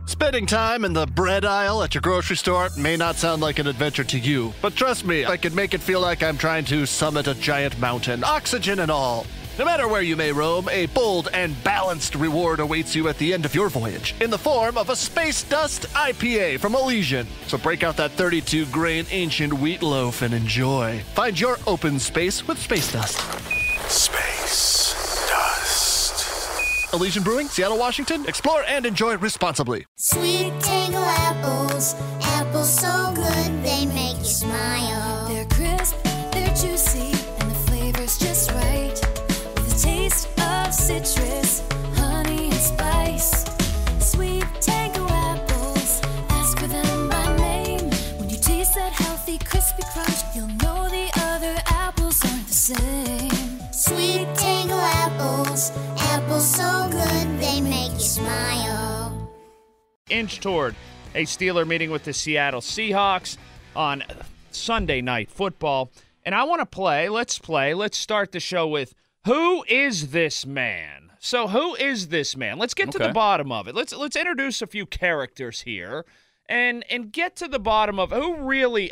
Spending time in the bread aisle at your grocery store may not sound like an adventure to you, but trust me, I could make it feel like I'm trying to summit a giant mountain, oxygen and all. No matter where you may roam, a bold and balanced reward awaits you at the end of your voyage, in the form of a Space Dust IPA from Elysian. So break out that 32-grain ancient wheat loaf and enjoy. Find your open space with Space Dust. Space Dust. Elysian Brewing, Seattle, Washington. Explore and enjoy responsibly. Sweet tango apples, apples so good they make you smile. They're crisp, they're juicy, and the flavor's just right. With a taste of citrus, honey, and spice. Sweet tango apples, ask for them by name. When you taste that healthy, crispy crunch, you'll know the other apples aren't the same. Sweet tango apples, apples so good they make you smile. Inch toward a Steeler meeting with the Seattle Seahawks on Sunday Night Football. And I want to play. Let's start the show with, who is this man? So who is this man? Let's get to the bottom of it. Let's introduce a few characters here and get to the bottom of who really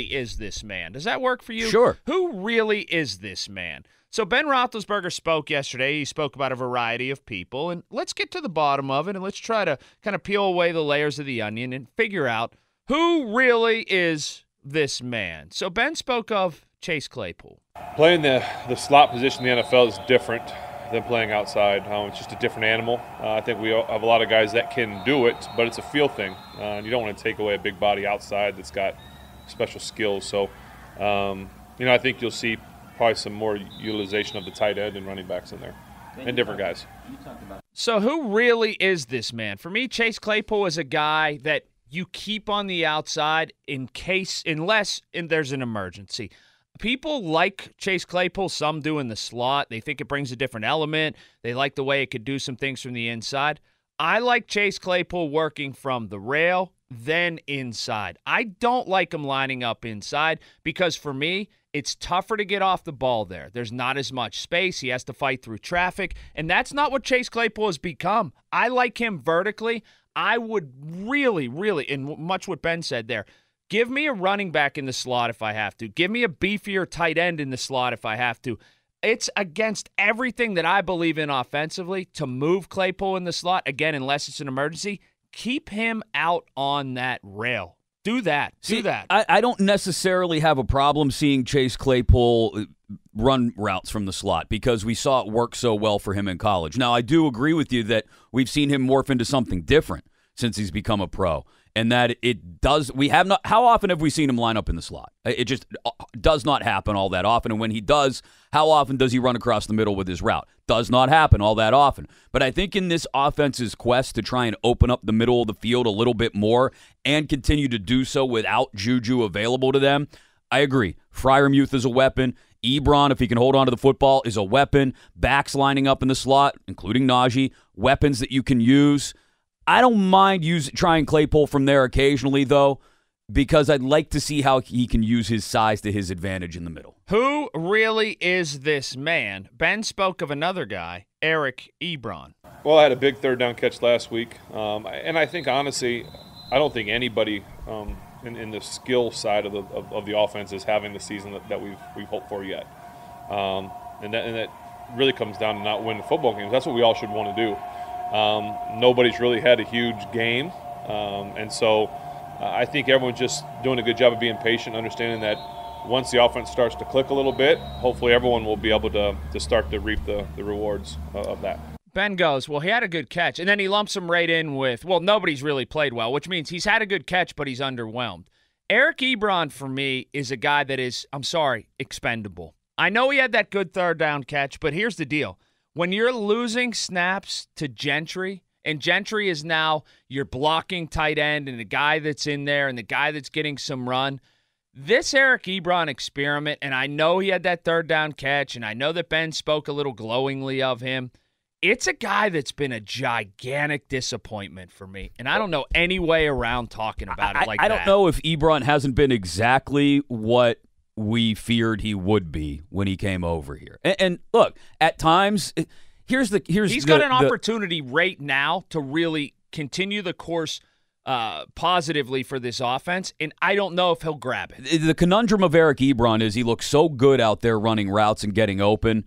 is this man? Does that work for you? Sure. Who really is this man? So Ben Roethlisberger spoke yesterday. He spoke about a variety of people, and let's get to the bottom of it, and let's try to kind of peel away the layers of the onion and figure out who really is this man. So Ben spoke of Chase Claypool. Playing the slot position in the NFL is different than playing outside. It's just a different animal. I think we have a lot of guys that can do it, but it's a feel thing. And you don't want to take away a big body outside that's got special skills. So, I think you'll see probably some more utilization of the tight end and running backs in there and different guys. So who really is this man? For me, Chase Claypool is a guy that you keep on the outside unless there's an emergency. People like Chase Claypool. Some do in the slot. They think it brings a different element. They like the way it could do some things from the inside. I like Chase Claypool working from the rail, then inside. I don't like him lining up inside because for me, it's tougher to get off the ball there. There's not as much space. He has to fight through traffic, and that's not what Chase Claypool has become. I like him vertically. I would really, and much what Ben said there, give me a running back in the slot if I have to. Give me a beefier tight end in the slot if I have to. It's against everything that I believe in offensively to move Claypool in the slot, again, unless it's an emergency. Keep him out on that rail. Do that. I don't necessarily have a problem seeing Chase Claypool run routes from the slot because we saw it work so well for him in college. Now, I do agree with you that we've seen him morph into something different since he's become a pro, and that it does. We have not. How often have we seen him line up in the slot? It just does not happen all that often. And when he does, how often does he run across the middle with his route? Does not happen all that often. But I think in this offense's quest to try and open up the middle of the field a little bit more and continue to do so without Juju available to them, I agree. Freiermuth is a weapon. Ebron, if he can hold on to the football, is a weapon. Backs lining up in the slot, including Najee, weapons that you can use. I don't mind trying Claypool from there occasionally, though, because I'd like to see how he can use his size to his advantage in the middle. Who really is this man? Ben spoke of another guy, Eric Ebron. Well, I had a big third down catch last week, and I think, honestly, I don't think anybody in the skill side of the offense is having the season that we've hoped for yet. And that really comes down to not winning football games. That's what we all should want to do. Nobody's really had a huge game, and so I think everyone's just doing a good job of being patient, understanding that once the offense starts to click a little bit, hopefully everyone will be able to start to reap the rewards of that. Ben goes, well, he had a good catch, and then he lumps him right in with, well, nobody's really played well, which means he's had a good catch, but he's underwhelmed. Eric Ebron, for me, is a guy that is, expendable. I know he had that good third down catch, but here's the deal. When you're losing snaps to Gentry, and Gentry is now your blocking tight end and the guy that's in there and the guy that's getting some run, this Eric Ebron experiment, and I know he had that third down catch, and I know that Ben spoke a little glowingly of him, it's a guy that's been a gigantic disappointment for me, and I don't know any way around talking about it like that. I don't know if Ebron hasn't been exactly what we feared he would be when he came over here. And look, at times, he's got an opportunity right now to really continue the course positively for this offense, and I don't know if he'll grab it. The conundrum of Eric Ebron is he looks so good out there running routes and getting open,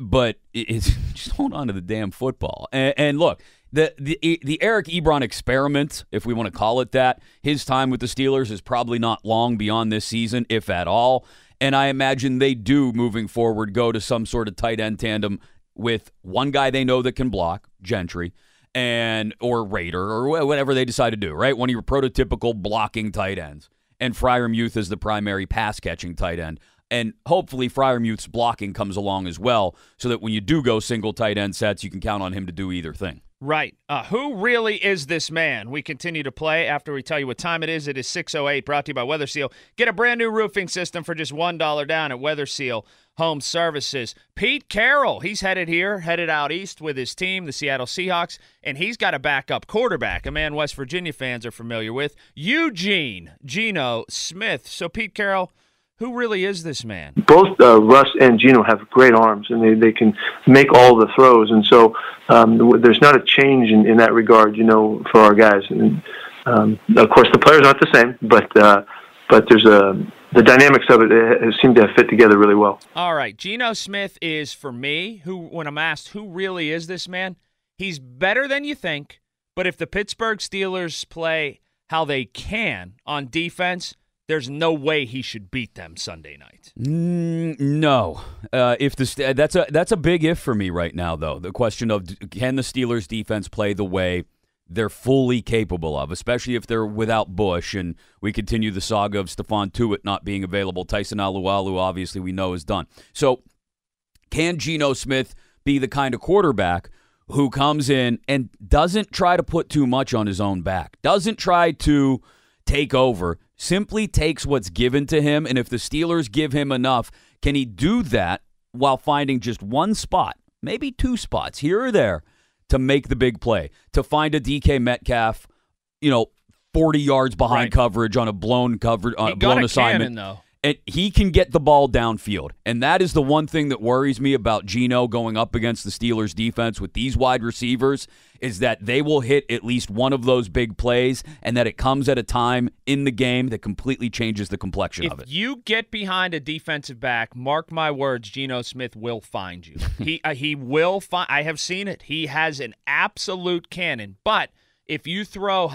but it's just hold on to the damn football. And look, the Eric Ebron experiment, if we want to call it that, his time with the Steelers is probably not long beyond this season, if at all. And I imagine they do, moving forward, go to some sort of tight end tandem with one guy they know that can block, Gentry, or Rader, or whatever they decide to do, right? One of your prototypical blocking tight ends. And Freiermuth is the primary pass-catching tight end. And hopefully Freiermuth's blocking comes along as well, so that when you do go single tight end sets, you can count on him to do either thing. Right. Who really is this man? We continue to play after we tell you what time it is. It is 6:08, brought to you by Weather Seal. Get a brand new roofing system for just $1 down at Weather Seal Home Services. Pete Carroll, he's headed out east with his team, the Seattle Seahawks, and he's got a backup quarterback, a man West Virginia fans are familiar with, Geno Smith. So, Pete Carroll, who really is this man? Both Russ and Geno have great arms, and they can make all the throws. And so there's not a change in that regard, for our guys. And of course, the players aren't the same, but there's the dynamics of it seem to have fit together really well. All right, Geno Smith is, for me, when I'm asked who really is this man, he's better than you think. But if the Pittsburgh Steelers play how they can on defense, there's no way he should beat them Sunday night. No. That's a big if for me right now, though. The question of, can the Steelers' defense play the way they're fully capable of, especially if they're without Bush, and we continue the saga of Stephon Tuitt not being available. Tyson Alualu, obviously, we know is done. So can Geno Smith be the kind of quarterback who comes in and doesn't try to put too much on his own back, doesn't try to take over, simply takes what's given to him, and if the Steelers give him enough, can he do that while finding just one spot, maybe two spots here or there, to make the big play, to find a DK Metcalf, 40 yards behind coverage on a blown assignment. Cannon, though. And he can get the ball downfield. And that is the one thing that worries me about Geno going up against the Steelers' defense with these wide receivers, is that they will hit at least one of those big plays, and that it comes at a time in the game that completely changes the complexion of it. If you get behind a defensive back, mark my words, Geno Smith will find you. He will find. I have seen it. He has an absolute cannon, but if you throw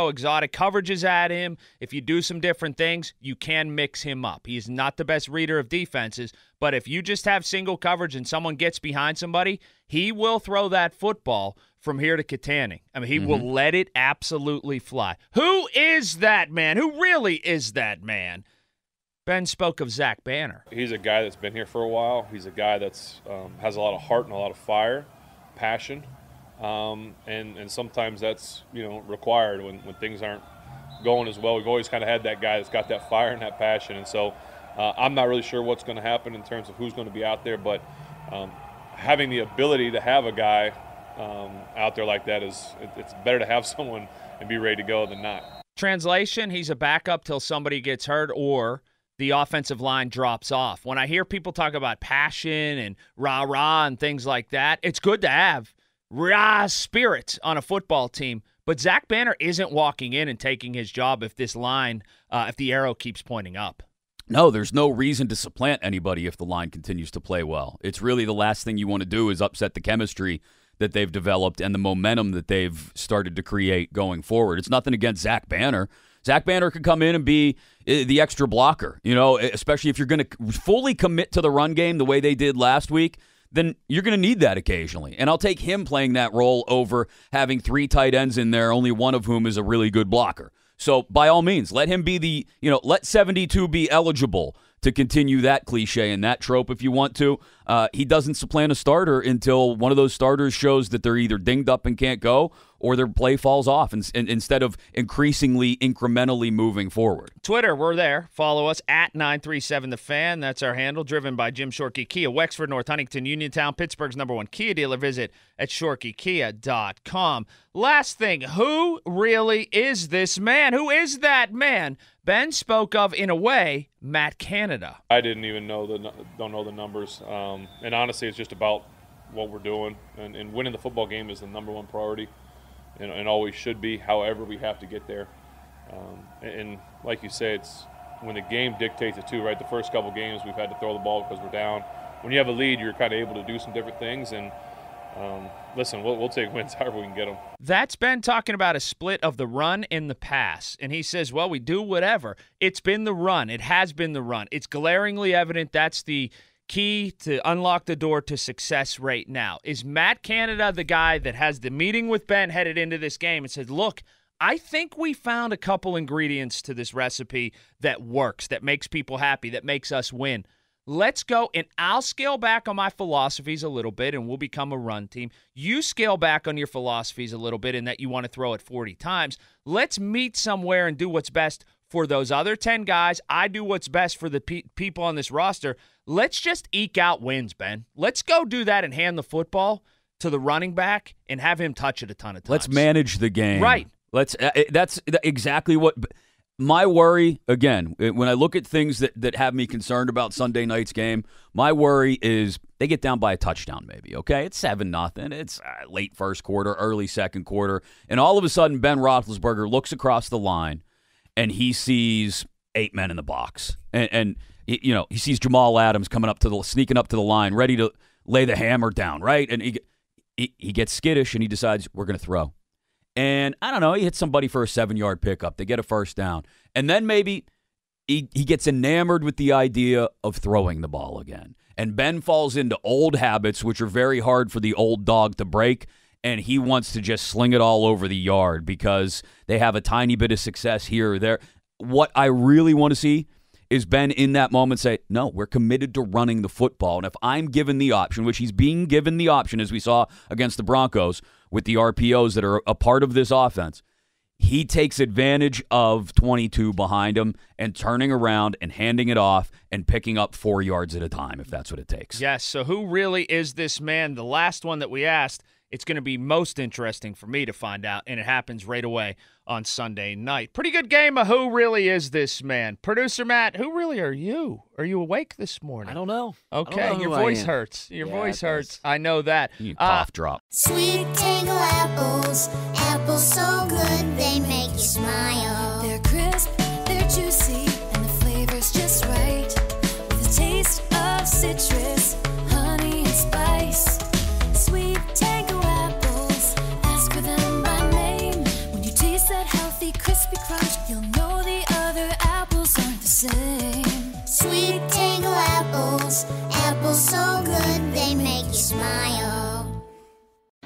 exotic coverages at him, if you do some different things, you can mix him up. He's not the best reader of defenses, but if you just have single coverage and someone gets behind somebody, he will throw that football from here to Katanning. I mean, he will let it absolutely fly. Who is that man? Who really is that man? Ben spoke of Zach Banner. He's a guy that's been here for a while. He's a guy that's has a lot of heart and a lot of fire, passion. And sometimes that's required when things aren't going as well. We've always kind of had that guy that's got that fire and that passion, and so I'm not really sure what's going to happen in terms of who's going to be out there, but having the ability to have a guy out there like that it's better to have someone and be ready to go than not. Translation: he's a backup till somebody gets hurt or the offensive line drops off. When I hear people talk about passion and rah-rah and things like that, it's good to have raw spirit on a football team, but Zach Banner isn't walking in and taking his job if this line, if the arrow keeps pointing up. No, there's no reason to supplant anybody if the line continues to play well. It's really the last thing you want to do is upset the chemistry that they've developed and the momentum that they've started to create going forward. It's nothing against Zach Banner. Zach Banner could come in and be the extra blocker, especially if you're going to fully commit to the run game the way they did last week. Then you're going to need that occasionally. And I'll take him playing that role over having three tight ends in there, only one of whom is a really good blocker. So by all means, let him be let 72 be eligible to continue that cliche and that trope if you want to. He doesn't supplant a starter until one of those starters shows that they're either dinged up and can't go or their play falls off instead of incrementally moving forward. Twitter, we're there. Follow us at 937TheFan. That's our handle. Driven by Jim Shorkey Kia, Wexford, North Huntington, Uniontown, Pittsburgh's #1 Kia dealer. Visit at ShorkeyKia.com. Last thing, who really is this man? Who is that man? Ben spoke of, in a way, Matt Canada. I didn't even don't know the numbers. And honestly, it's just about what we're doing. And winning the football game is the #1 priority. and always should be. However, we have to get there. And like you say, it's when the game dictates it too, right? The first couple games we've had to throw the ball because we're down. When you have a lead, you're kind of able to do some different things. And listen, we'll take wins however we can get them. That's Ben talking about a split of the run and the pass. And he says, well, we do whatever. It's been the run. It has been the run. It's glaringly evident that's the key to unlock the door to success right now. Is Matt Canada the guy that has the meeting with Ben headed into this game and said, look, I think we found a couple ingredients to this recipe that works, that makes people happy, that makes us win. Let's go, and I'll scale back on my philosophies a little bit, and we'll become a run team. You scale back on your philosophies a little bit in that you want to throw it 40 times. Let's meet somewhere and do what's best for those other 10 guys. I do what's best for the people on this roster. Let's just eke out wins, Ben. Let's go do that and hand the football to the running back and have him touch it a ton of times. Let's manage the game. Right. That's exactly what my worry, again, when I look at things that have me concerned about Sunday night's game, my worry is they get down by a touchdown maybe, okay? It's 7-0. It's late first quarter, early second quarter, and all of a sudden Ben Roethlisberger looks across the line and he sees 8 men in the box. And he sees Jamal Adams sneaking up to the line, ready to lay the hammer down, right? And he gets skittish and he decides we're going to throw. And I don't know, he hits somebody for a 7-yard pickup. They get a first down. And then maybe he gets enamored with the idea of throwing the ball again. And Ben falls into old habits, which are very hard for the old dog to break. And he wants to just sling it all over the yard because they have a tiny bit of success here or there. What I really want to see is Ben in that moment say, no, we're committed to running the football. And if I'm given the option, which he's being given the option, as we saw against the Broncos, with the RPOs that are a part of this offense, he takes advantage of 22 behind him and turning around and handing it off and picking up 4 yards at a time, if that's what it takes. Yes, so who really is this man? The last one that we asked, it's going to be most interesting for me to find out, and it happens right away on Sunday night. Pretty good game of who really is this man. Producer Matt, who really are you? Are you awake this morning? I don't know. Okay, your voice hurts. Your voice hurts. I know that. You cough drop. Sweet tangle apples, apples so good they make you smile. They're crisp, they're juicy, and the flavor's just right. With a taste of citrus, honey, and spice. Sweet tango apples, ask for them by name. When you taste that healthy, crispy crunch, you'll know the other apples aren't the same. Sweet tangle apples, apples so good they make you smile.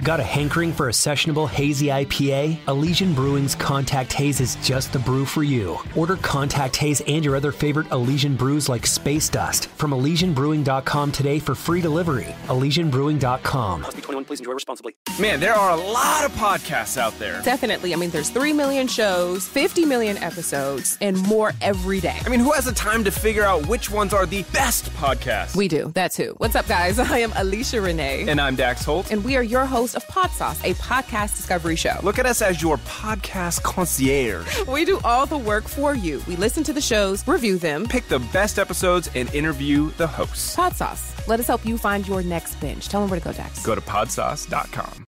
Got a hankering for a sessionable hazy IPA? Elysian Brewing's Contact Haze is just the brew for you. Order Contact Haze and your other favorite Elysian brews like Space Dust from ElysianBrewing.com today for free delivery. ElysianBrewing.com. Must be 21, please enjoy responsibly. Man, there are a lot of podcasts out there. Definitely. I mean, there's 3 million shows, 50 million episodes, and more every day. I mean, who has the time to figure out which ones are the best podcasts? We do. That's who. What's up, guys? I am Alicia Renee. And I'm Dax Holt. And we are your hosts of Pod Sauce, a podcast discovery show. Look at us as your podcast concierge. We do all the work for you. We listen to the shows, review them, pick the best episodes, and interview the hosts. Pod Sauce. Let us help you find your next binge. Tell them where to go, Dax. Go to podsauce.com.